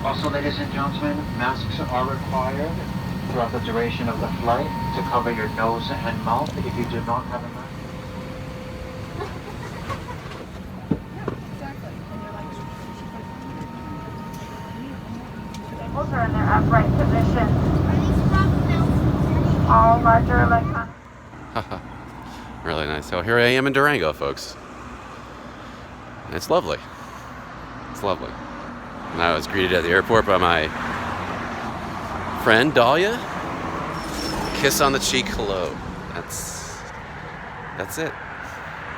Also, ladies and gentlemen, masks are required throughout the duration of the flight to cover your nose and mouth if you do not have a mask. Tables are in their upright position. All larger electronic. Really nice. So here I am in Durango, folks. And it's lovely. It's lovely. And I was greeted at the airport by my friend Dahlia. Kiss on the cheek, hello. That's it.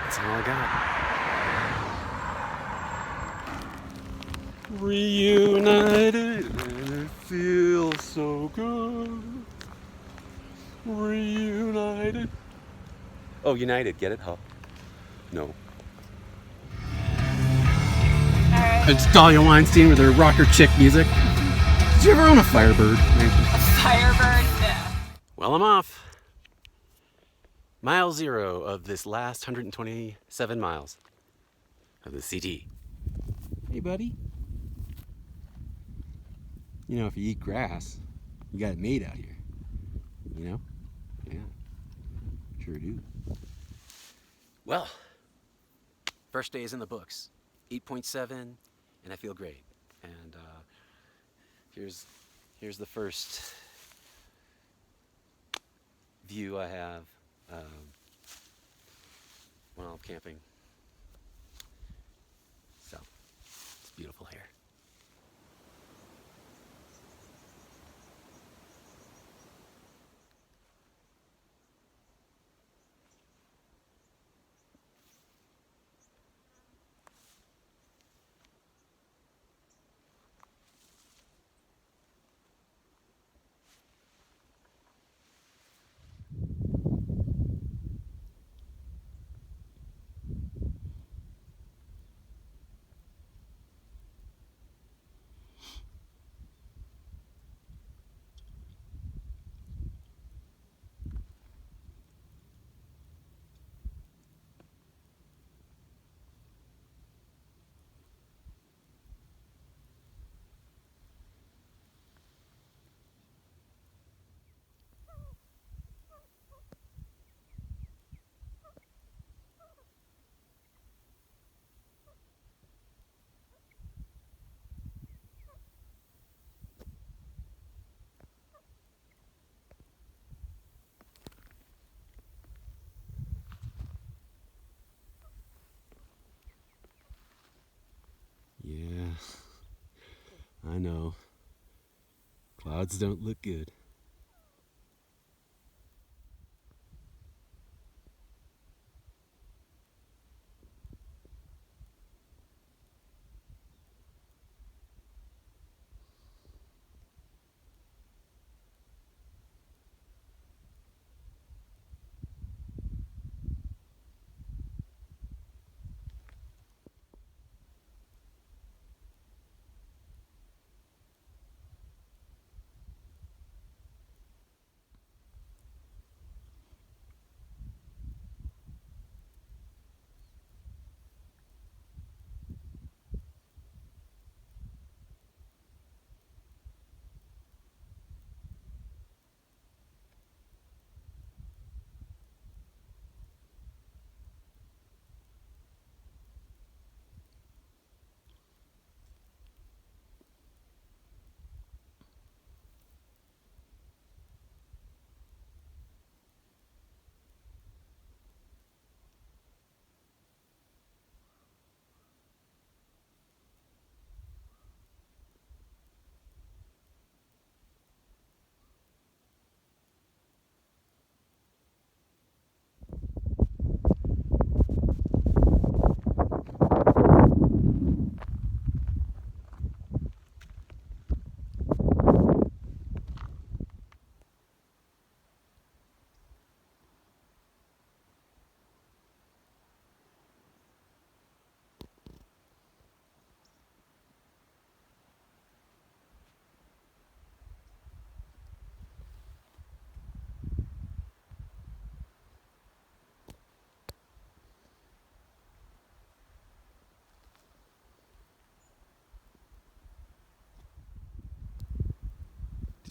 That's all I got. Reunited, and it feels so good. Reunited. Oh, United, get it? Huh? No. It's Dahlia Weinstein with her rocker chick music. Did you ever own a Firebird? Firebird? No. Well, I'm off. Mile zero of this last 127 miles of the CT. Hey, buddy. You know, if you eat grass, you got it made out here. You know? Yeah. Sure do. Well, first day is in the books. 8.7, and I feel great. And here's the first view I have while I'm camping. So, it's beautiful here. Yeah, I know. Clouds don't look good.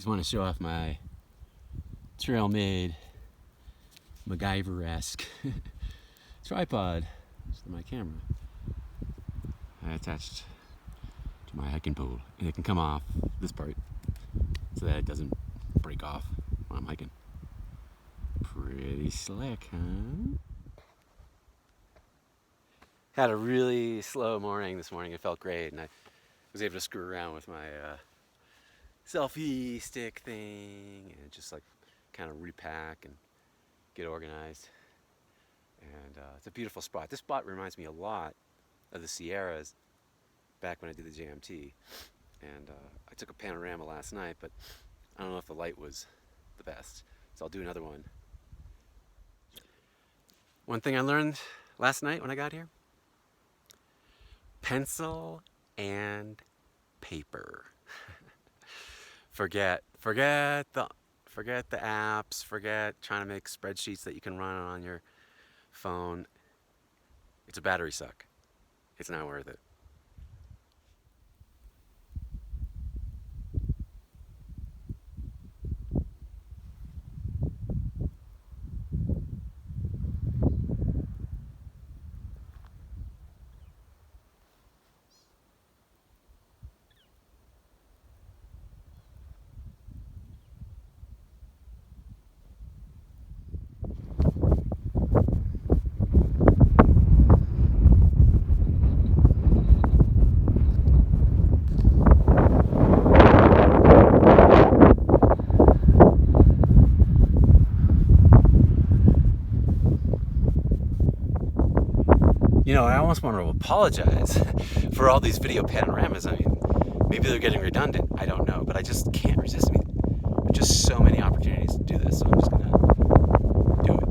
want to show off my trail-made MacGyver-esque tripod. Just my camera. I attached to my hiking pole, and it can come off this part so that it doesn't break off when I'm hiking. Pretty slick, huh? Had a really slow morning this morning. It felt great, and I was able to screw around with my selfie stick thing and just like kind of repack and get organized. And it's a beautiful spot. This spot reminds me a lot of the Sierras back when I did the JMT. And I took a panorama last night, but I don't know if the light was the best. So I'll do another one. One thing I learned last night when I got here: pencil and paper. Forget the apps, forget trying to make spreadsheets that you can run on your phone. It's a battery suck. It's not worth it. You know, I almost want to apologize for all these video panoramas. I mean, maybe they're getting redundant. I don't know, but I just can't resist. I mean, there are just so many opportunities to do this, so I'm just gonna do it.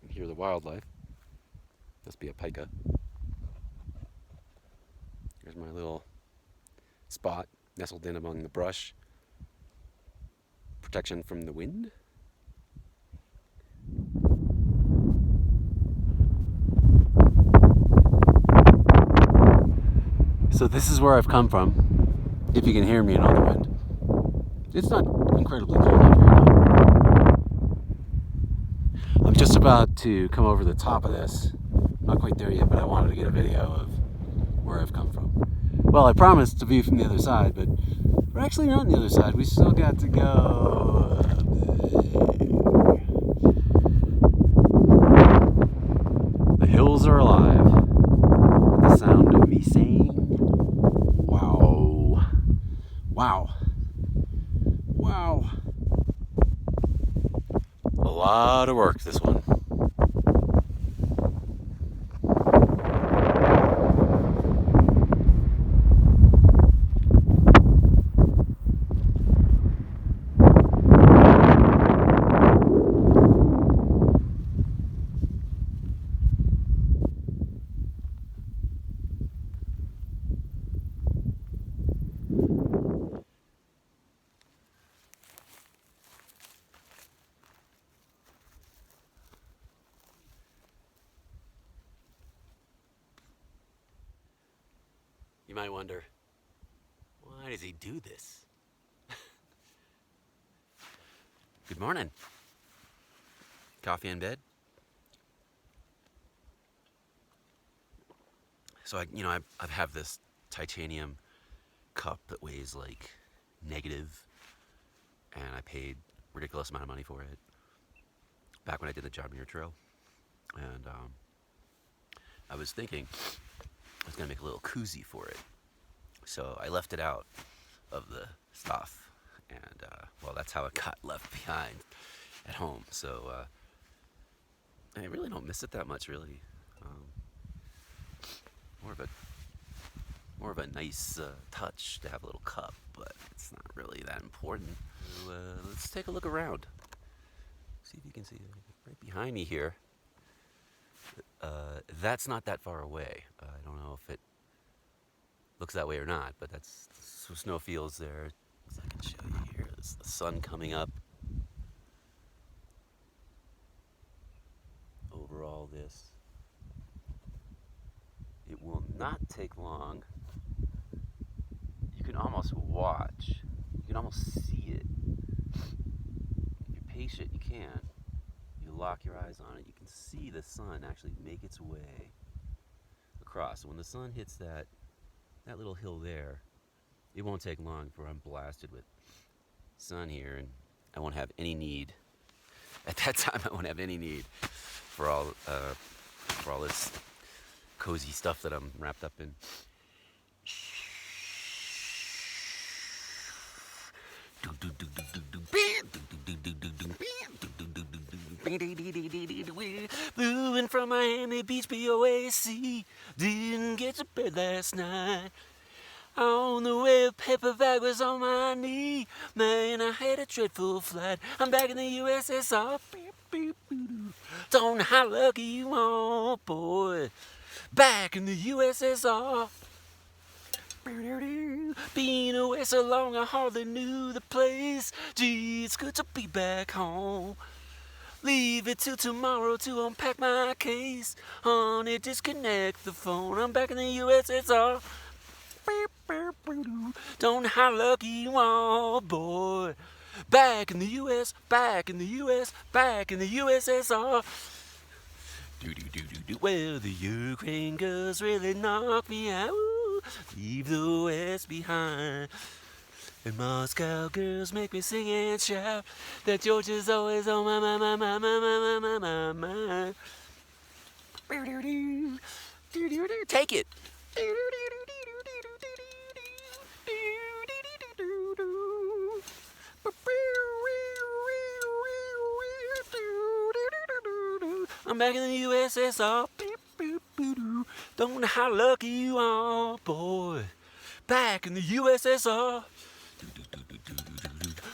Hear the wildlife. Must be a pika. Here's my little spot nestled in among the brush. Protection from the wind. So this is where I've come from, if you can hear me in all the wind. It's not incredibly cold up here though. I'm just about to come over the top of this. Not quite there yet, but I wanted to get a video of where I've come from. Well, I promised to view from the other side, but we're actually not on the other side. We still got to go up there. The hills are alive with the sound of me saying, wow, wow, wow. A lot of work, this one. You might wonder, why does he do this? Good morning. Coffee in bed? So I have this titanium cup that weighs like negative, and I paid a ridiculous amount of money for it back when I did the John Muir Trail. And I was thinking I was gonna make a little koozie for it, so I left it out of the stuff, and well, that's how it got left behind at home. So I really don't miss it that much, really. More of a nice touch to have a little cup, but it's not really that important. So, let's take a look around. See if you can see right behind me here. That's not that far away. I don't know if it looks that way or not, but that's snowfields there. As I can show you here, there's the sun coming up over all this. It will not take long. You can almost watch. You can almost see it. If you're patient, you can. You lock your eyes on it, you can see the sun actually make its way across. And when the sun hits that little hill there, it won't take long before I'm blasted with sun here, and I won't have any need. At that time, I won't have any need for all this cozy stuff that I'm wrapped up in. Flew in from Miami Beach, BOAC. Didn't get to bed last night. On the way, a paper bag was on my knee. Man, I had a dreadful flight. I'm back in the USSR. Don't know how lucky you are, boy. Back in the USSR. Been away so long I hardly knew the place. Gee, it's good to be back home. Leave it till tomorrow to unpack my case. Honey, disconnect the phone. I'm back in the USSR. Don't know how lucky you are, boy. Back in the US, back in the US, back in the USSR. Well, the Ukraine girls really knock me out. Leave the West behind. And Moscow girls make me sing and shout that Georgia's always on my mind. Take it. I'm back in the USSR. Don't know how lucky you are, boy. Back in the USSR.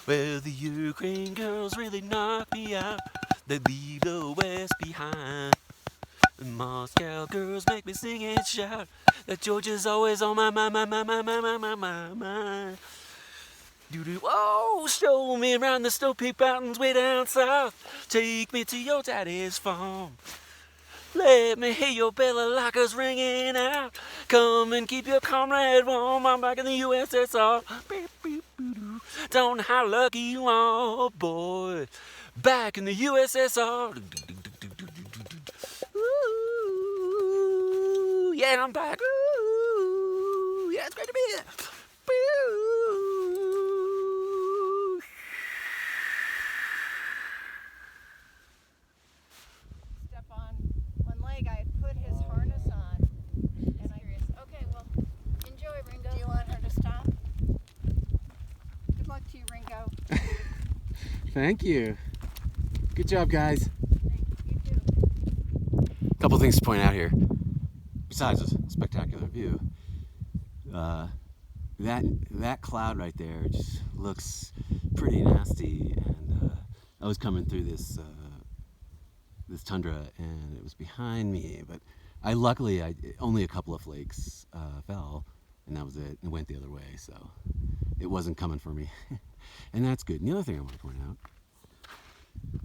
Well, the Ukraine girls really knock me out. They leave the West behind. The Moscow girls make me sing and shout that Georgia's always on my mind. Oh, show me around the snow-peaked mountains way down south. Take me to your daddy's farm. Let me hear your balalakas ringing out. Come and keep your comrade warm. I'm back in the USSR. Don't know how lucky you are, boy. Back in the USSR. Ooh, yeah, I'm back. Ooh, yeah, it's great to be here. Ooh. Step on one leg. I put his harness on. And curious. Okay, well, enjoy, Ringo. Do you want her to stop? Good luck to you, Ringo. Thank you. Good job, guys. You too. A couple things to point out here. Besides a spectacular view, that cloud right there just looks pretty nasty. And I was coming through this tundra, and it was behind me. But luckily, only a couple of flakes fell, and that was it. It went the other way, so it wasn't coming for me, and that's good. And the other thing I want to point out: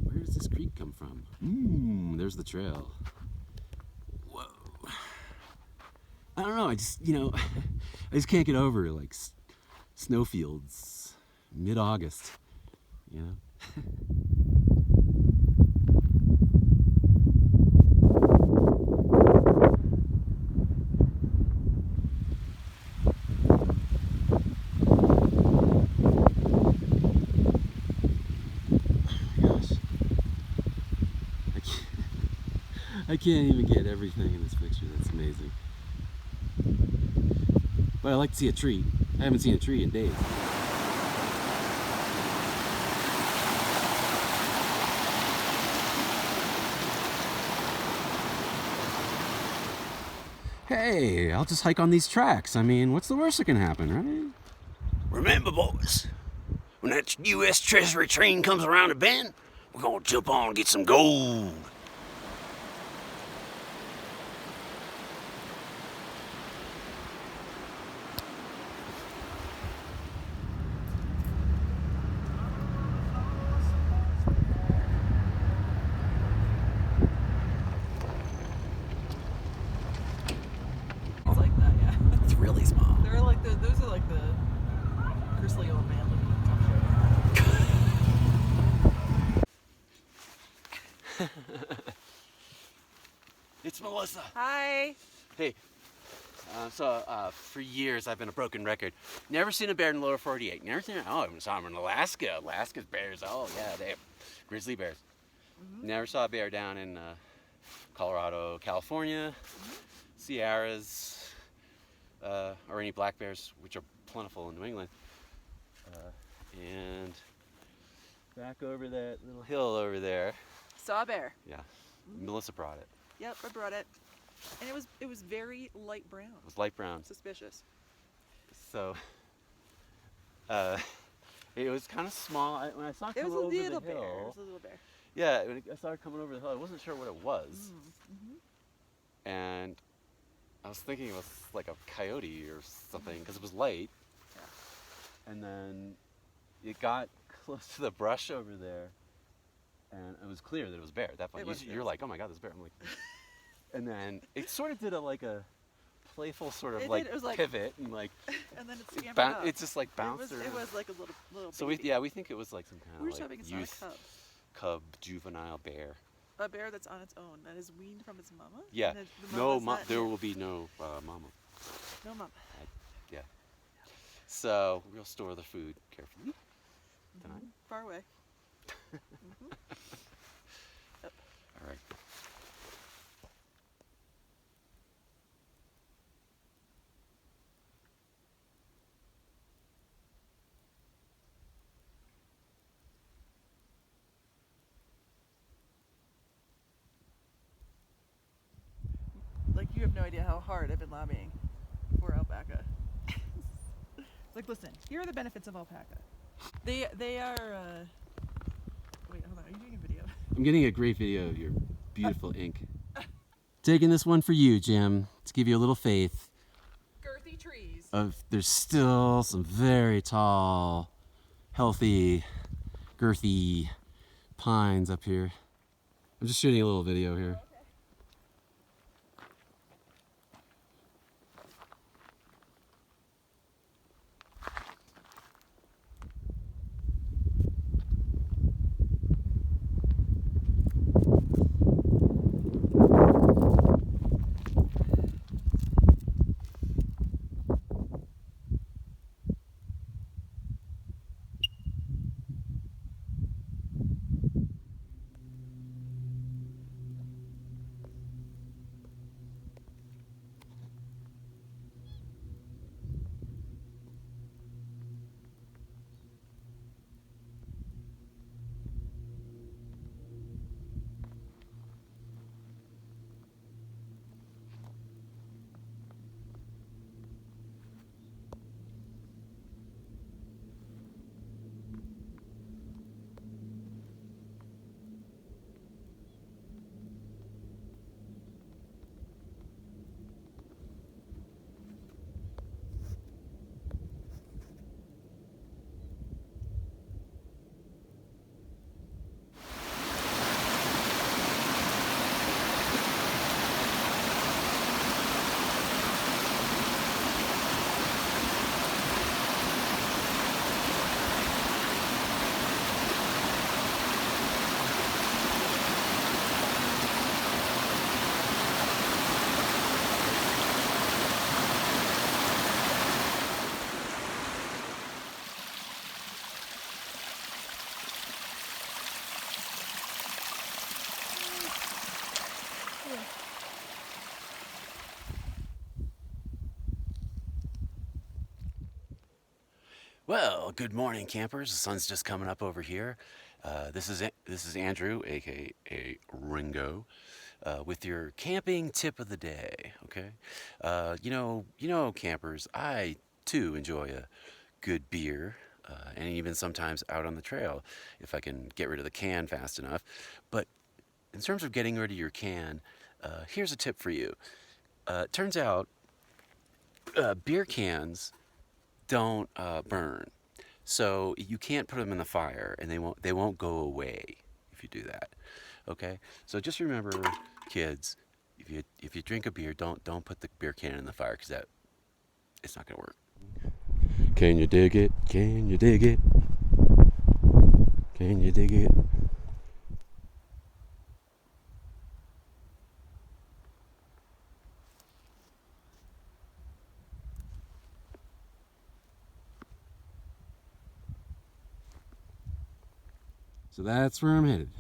where does this creek come from? There's the trail. Whoa. I don't know. I just can't get over like snowfields, mid-August. You know. I can't even get everything in this picture. That's amazing. But I like to see a tree. I haven't seen a tree in days. Hey, I'll just hike on these tracks. I mean, what's the worst that can happen, right? Remember, boys, when that U.S. Treasury train comes around the bend, we're gonna jump on and get some gold. It's like that, yeah. It's really small. They're like those are like the grizzly old man looking It's Melissa. Hi. Hey, for years I've been a broken record. Never seen a bear in the lower 48. Never seen I saw them in Alaska. Alaska's bears, oh yeah, they have grizzly bears. Never saw a bear down in Colorado, California, Sierras, or any black bears, which are plentiful in New England. And back over that little hill over there. Saw a bear. Yeah, Melissa brought it. Yep, I brought it. And it was very light brown. It was light brown. Suspicious. So, it was kind of small. When I saw it It come was a over little the bear. It hill, was a little bear. yeah, when I saw it coming over the hill, I wasn't sure what it was, and I was thinking it was like a coyote or something because it was light. Yeah. And then it got close to the brush over there, and it was clear that it was a bear at that point. It was- You're like, oh my god, this bear! I'm like, and then it sort of did a playful sort of It like did, it was like- pivot and like. And then it scampered off. It just like bounced It around. was like a little So baby. we think it was like some kind We were of just hoping like it's not a youth cub. cub juvenile bear. A bear that's on its own, that is weaned from its mama? Yeah. And the No, mama's not there here. will be no mama. No mama. Yeah. So we'll store the food carefully tonight. Far away. All right. Like, you have no idea how hard I've been lobbying for alpaca. Like, listen, here are the benefits of alpaca. They are, wait, hold on, are you doing a video? I'm getting a great video of your beautiful ink. Taking this one for you, Jim, to give you a little faith Girthy trees. of there's still some very tall, healthy, girthy pines up here. I'm just shooting a little video here. Well, good morning, campers. The sun's just coming up over here. This is Andrew, aka Ringo, with your camping tip of the day. Okay, campers. I too enjoy a good beer, and even sometimes out on the trail if I can get rid of the can fast enough. But in terms of getting rid of your can, here's a tip for you. It turns out beer cans don't burn, so you can't put them in the fire, and they won't go away if you do that. Okay, so just remember, kids, if you drink a beer, don't put the beer can in the fire, because it's not gonna work. Can you dig it? Can you dig it? Can you dig it? So that's where I'm headed.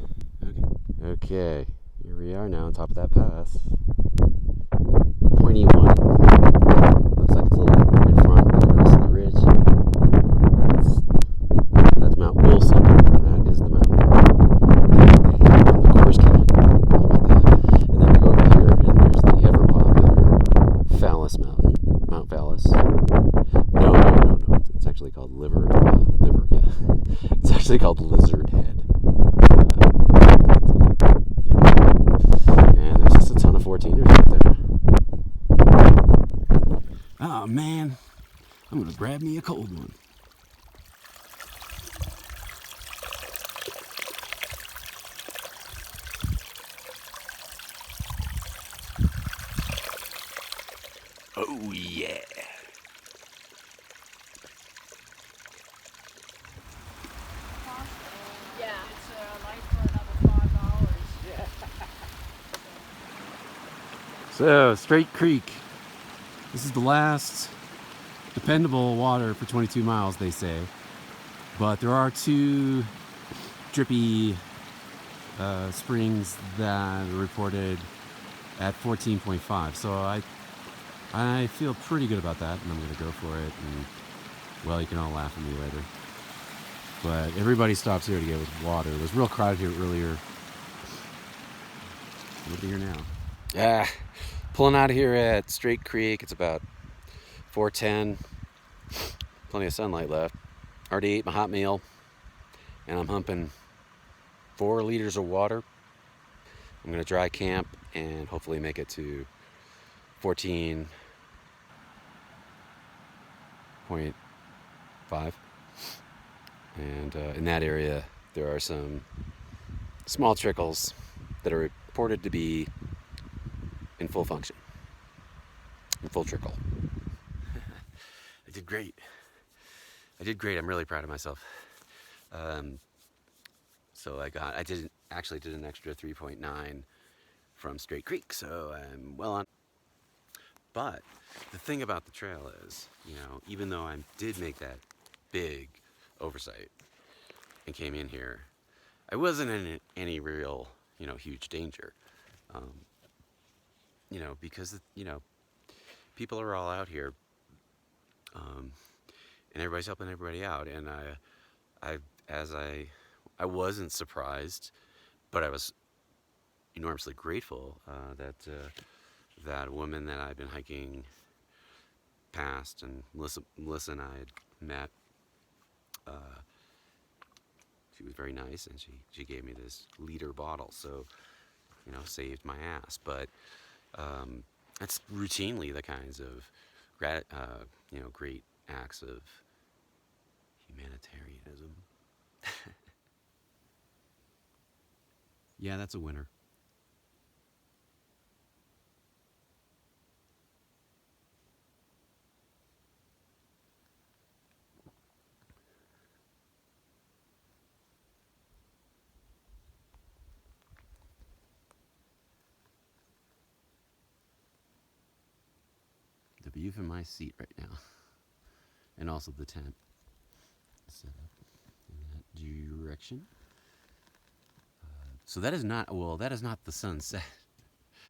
Okay, here we are now on top of that pass. Pointy one. Looks like it's a little in front of the rest of the ridge. That's Mount Wilson, and that is the mountain that they have on the course can. How about that? And then we go over here, and there's the ever popular Phallus Mountain, Mount Phallus. No. It's actually called liver. Yeah. It's actually called Lizard Head. And there's just a ton of 14ers right there. Oh man, I'm gonna grab me a cold one. Oh yeah. Yeah. It's light for another $5. So, Straight Creek. This is the last dependable water for 22 miles, they say. But there are two drippy springs that are reported at 14.5. So I feel pretty good about that, and I'm going to go for it. And, well, you can all laugh at me later. But everybody stops here to get water. It was real crowded here earlier. Over here now. Yeah, pulling out of here at Straight Creek. It's about 4:10. Plenty of sunlight left. Already ate my hot meal, and I'm humping 4 liters of water. I'm gonna dry camp and hopefully make it to 14.5. And in that area, there are some small trickles that are reported to be in full function, in full trickle. I did great. I'm really proud of myself. So I did an extra 3.9 from Straight Creek, so I'm well on. But the thing about the trail is, even though I did make that big oversight and came in here, I wasn't in any real, huge danger. Because, people are all out here, and everybody's helping everybody out. And I wasn't surprised, but I was enormously grateful that woman that I've been hiking past, and Melissa and I had met. She was very nice, and she gave me this liter bottle, so saved my ass. But that's routinely the kinds of great acts of humanitarianism. Yeah, that's a winner. The view from my seat right now, and also the tent set up in that direction. So that is not the sunset.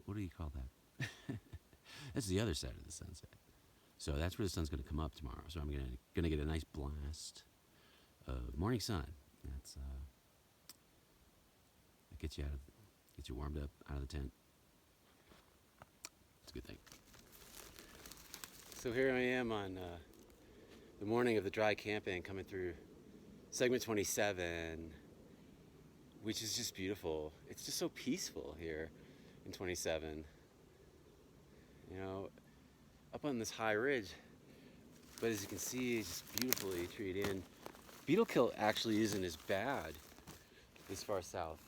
What do you call that? That's the other side of the sunset. So that's where the sun's going to come up tomorrow. So I'm gonna get a nice blast of morning sun. That's that gets you warmed up out of the tent. It's a good thing. So here I am on the morning of the dry camping, coming through segment 27, which is just beautiful. It's just so peaceful here in 27. You know, up on this high ridge, but as you can see, it's just beautifully treed in. Beetle kill actually isn't as bad this far south,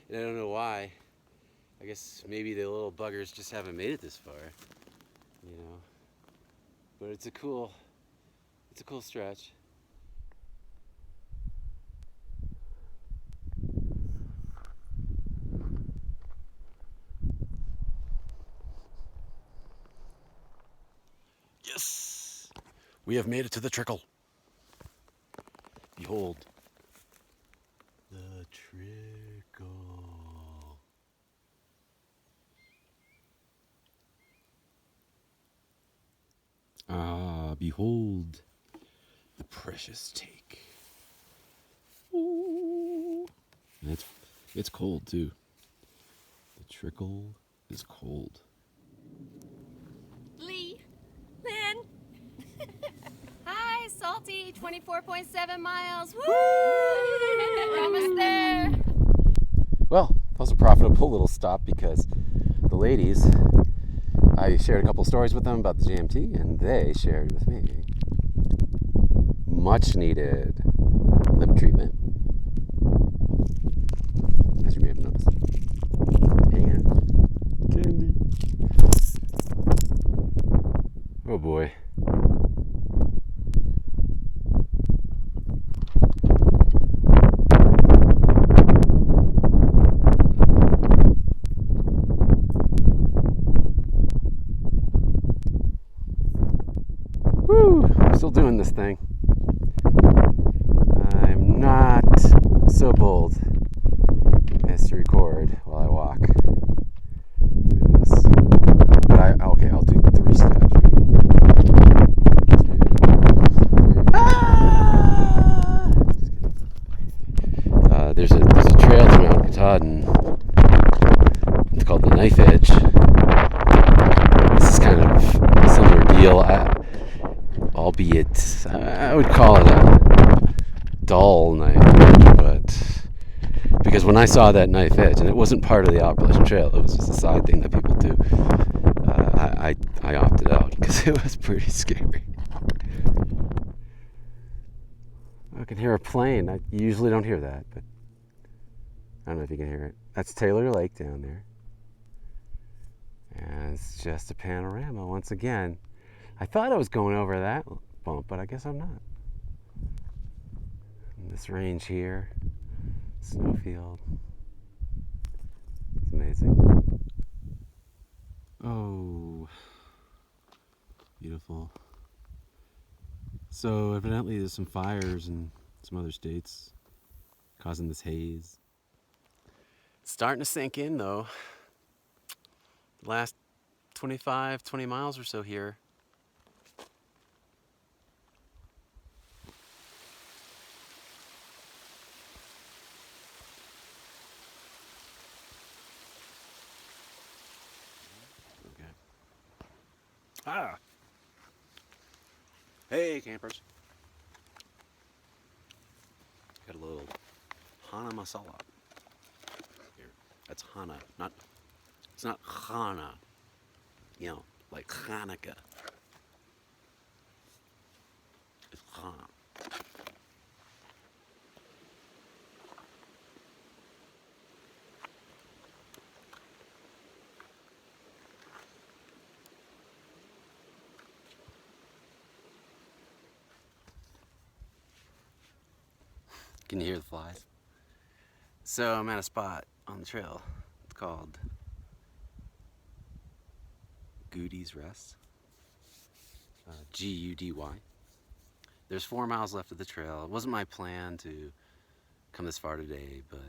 and I don't know why. I guess maybe the little buggers just haven't made it this far, you know. But it's a cool stretch. Yes! We have made it to the trickle. Behold. The trickle. Ah, behold the precious take. Ooh. And it's cold too. The trickle is cold. Lee, Lynn. Hi, Salty, 24.7 miles. Woo! We're almost there. Well, that was a profitable little stop because the ladies, I shared a couple stories with them about the JMT, and they shared with me much needed lip treatment, as you may have noticed, and candy. Oh boy. I'm still doing this thing. I'm not so bold as to record while I walk through this. But I'll do 3 steps. Ready? 1, 2, 3. Ah! There's a trail to Mount Katahdin. It's called the Knife Edge. This is kind of a similar deal. Albeit, I would call it a dull knife edge, but because when I saw that knife edge, and it wasn't part of the Appalachian Trail, it was just a side thing that people do, I opted out because it was pretty scary. I can hear a plane. I usually don't hear that, but I don't know if you can hear it. That's Taylor Lake down there. And it's just a panorama once again. I thought I was going over that bump, but I guess I'm not. And this range here, snowfield. It's amazing. Oh, beautiful. So evidently there's some fires in some other states causing this haze. It's starting to sink in though. The last 20 miles or so here. Ah. Hey, campers. Got a little Hana masala. Here. That's Hana, it's not Hana. You know, like Hanukkah. It's Hana. Can you hear the flies? So I'm at a spot on the trail. It's called Goody's Rest. G-U-D-Y. There's 4 miles left of the trail. It wasn't my plan to come this far today, but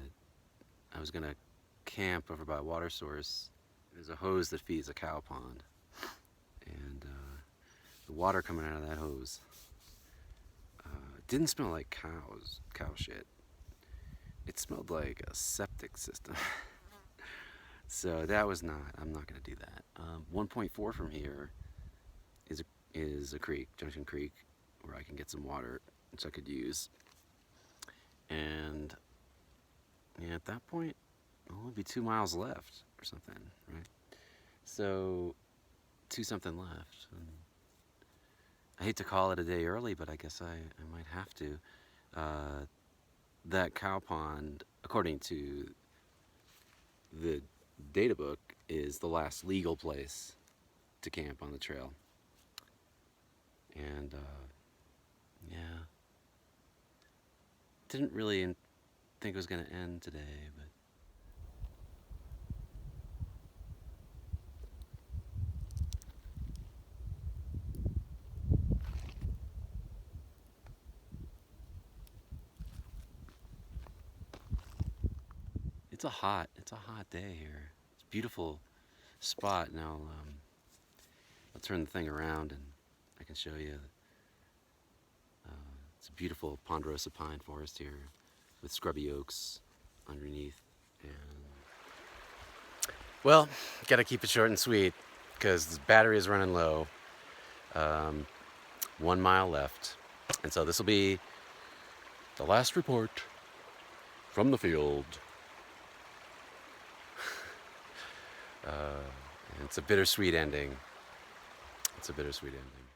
I was gonna camp over by a water source. There's a hose that feeds a cow pond. And the water coming out of that hose didn't smell like cow shit. It smelled like a septic system. So that was not, I'm not gonna do that. 1.4 from here is a creek, Junction Creek, where I can get some water, which I could use. And yeah, at that point, it'll only be 2 miles left or something, right? So 2 something left. And I hate to call it a day early, but I guess I might have to. That cow pond, according to the data book, is the last legal place to camp on the trail. And yeah, didn't really think it was going to end today, but it's a hot day here. It's a beautiful spot. Now I'll turn the thing around and I can show you. It's a beautiful ponderosa pine forest here with scrubby oaks underneath. And well, gotta keep it short and sweet because the battery is running low. 1 mile left, and so this will be the last report from the field. It's a bittersweet ending. It's a bittersweet ending.